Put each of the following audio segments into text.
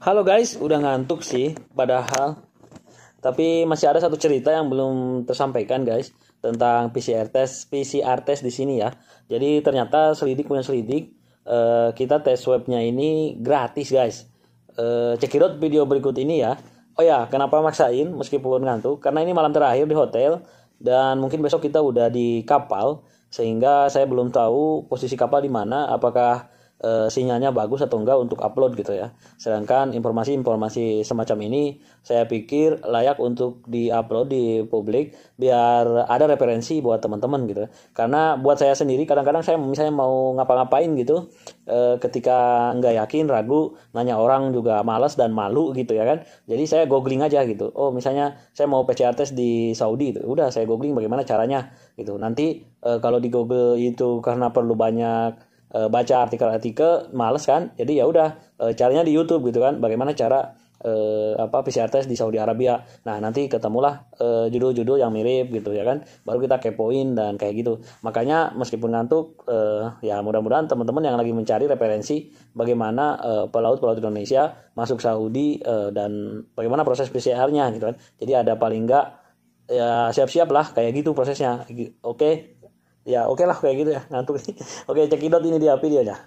Halo guys, udah ngantuk sih padahal. Tapi masih ada satu cerita yang belum tersampaikan guys tentang PCR test di sini ya. Jadi ternyata selidik punya selidik, kita tes swabnya ini gratis guys. Cekidot video berikut ini ya. Oh ya, kenapa maksain meskipun ngantuk? Karena ini malam terakhir di hotel dan mungkin besok kita udah di kapal, sehingga saya belum tahu posisi kapal di mana, apakah sinyalnya bagus atau enggak untuk upload gitu ya. Sedangkan informasi-informasi semacam ini saya pikir layak untuk diupload di publik biar ada referensi buat teman-teman gitu. Karena buat saya sendiri kadang-kadang saya misalnya mau ngapa-ngapain gitu, ketika nggak yakin, ragu, nanya orang juga malas dan malu gitu ya kan. Jadi saya googling aja gitu. Oh misalnya saya mau PCR test di Saudi gitu. Udah saya googling bagaimana caranya gitu. Nanti kalau di Google itu karena perlu banyak baca artikel-artikel males kan, jadi ya udah caranya di YouTube gitu kan, bagaimana cara PCR test di Saudi Arabia. Nah nanti ketemulah judul-judul yang mirip gitu ya kan, baru kita kepoin dan kayak gitu. Makanya meskipun ngantuk, ya mudah-mudahan teman-teman yang lagi mencari referensi bagaimana pelaut-pelaut Indonesia masuk Saudi, dan bagaimana proses PCR-nya gitu kan. Jadi ada paling enggak ya siap-siap lah kayak gitu prosesnya. Oke. Ya oke lah kayak gitu ya, ngantuk nih. Oke, cekidot ini dia videonya.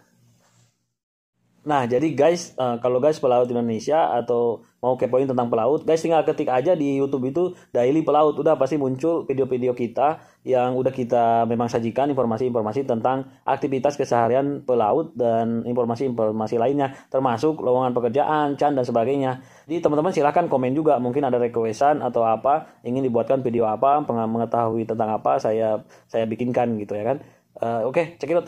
Nah, jadi guys, kalau guys pelaut Indonesia atau mau kepoin tentang pelaut, guys tinggal ketik aja di YouTube itu Daily Pelaut, udah pasti muncul video-video kita yang udah kita memang sajikan informasi-informasi tentang aktivitas keseharian pelaut dan informasi-informasi lainnya, termasuk lowongan pekerjaan, can dan sebagainya. Jadi teman-teman silahkan komen juga, mungkin ada requestan atau apa, ingin dibuatkan video apa, mengetahui tentang apa, saya bikinkan gitu ya kan. Oke, cekidot.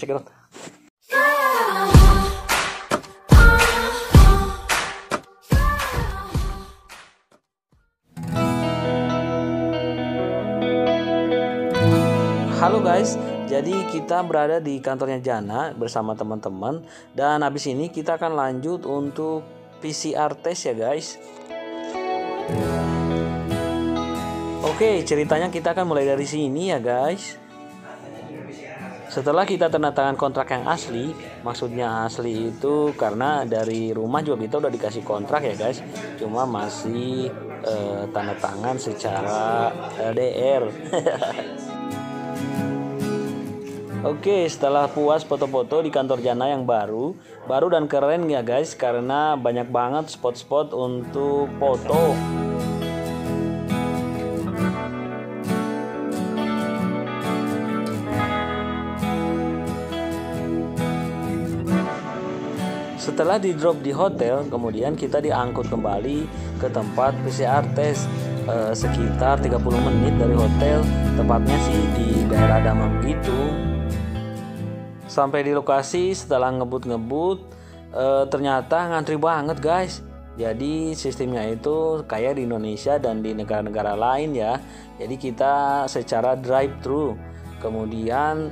Halo guys, jadi kita berada di kantornya Jana bersama teman-teman, dan habis ini kita akan lanjut untuk PCR test ya guys. Oke, ceritanya kita akan mulai dari sini ya guys. Setelah kita tanda tangan kontrak yang asli, maksudnya asli itu karena dari rumah juga kita udah dikasih kontrak ya guys, cuma masih tanda tangan secara LDR. Oke, setelah puas foto-foto di kantor Jana yang baru dan keren ya guys, karena banyak banget spot-spot untuk foto. Setelah di drop di hotel, kemudian kita diangkut kembali ke tempat PCR test, sekitar 30 menit dari hotel, tepatnya sih di daerah Damam gitu. Sampai di lokasi setelah ngebut, ternyata ngantri banget guys. Jadi sistemnya itu kayak di Indonesia dan di negara-negara lain ya. Jadi kita secara drive thru. Kemudian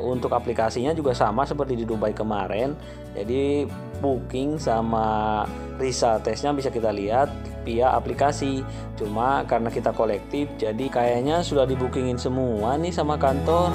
untuk aplikasinya juga sama seperti di Dubai kemarin. Jadi booking sama result testnya bisa kita lihat via aplikasi. Cuma karena kita kolektif, jadi kayaknya sudah dibookingin semua nih sama kantor.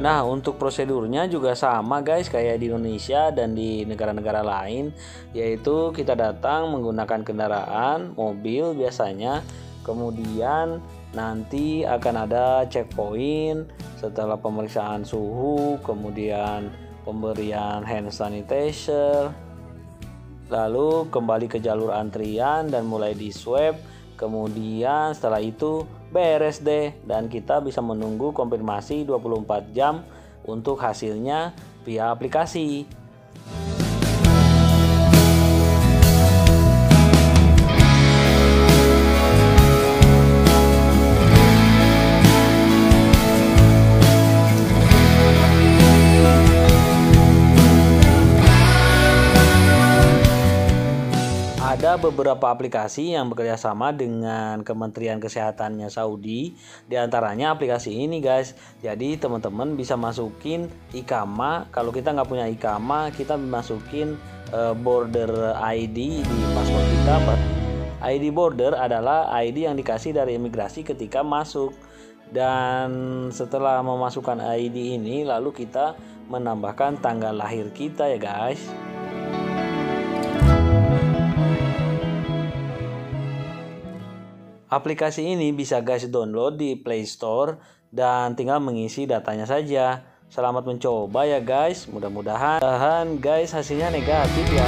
Nah, untuk prosedurnya juga sama guys kayak di Indonesia dan di negara-negara lain, yaitu kita datang menggunakan kendaraan, mobil biasanya, kemudian nanti akan ada checkpoint setelah pemeriksaan suhu, kemudian pemberian hand sanitizer, lalu kembali ke jalur antrian dan mulai di swab. Kemudian setelah itu beres deh, dan kita bisa menunggu konfirmasi 24 jam untuk hasilnya via aplikasi. Ada beberapa aplikasi yang bekerja sama dengan Kementerian Kesehatannya Saudi, diantaranya aplikasi ini guys. Jadi teman-teman bisa masukin Iqamah. Kalau kita nggak punya Iqamah, kita masukin border ID di paspor kita. ID border adalah ID yang dikasih dari imigrasi ketika masuk. Dan setelah memasukkan ID ini, lalu kita menambahkan tanggal lahir kita ya guys. Aplikasi ini bisa guys download di Play Store dan tinggal mengisi datanya saja. Selamat mencoba ya guys. Mudah-mudahan guys hasilnya negatif ya.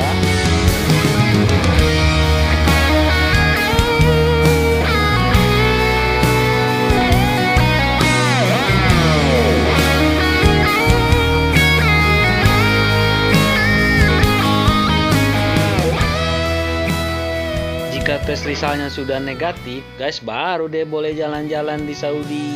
Jika tes resultnya sudah negatif, guys, baru deh boleh jalan-jalan di Saudi.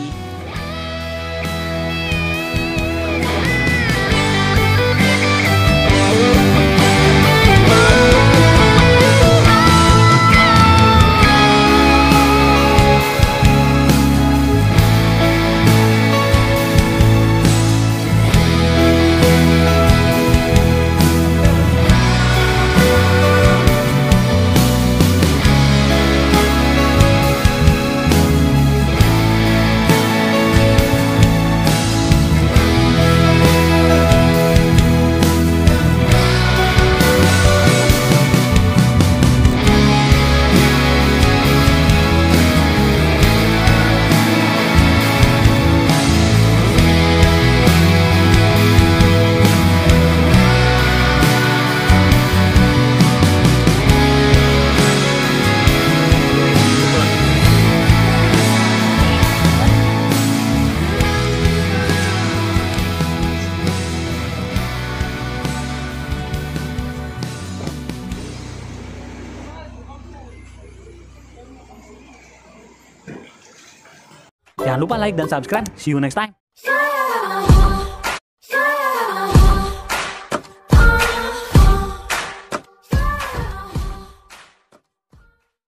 Jangan lupa like dan subscribe. See you next time.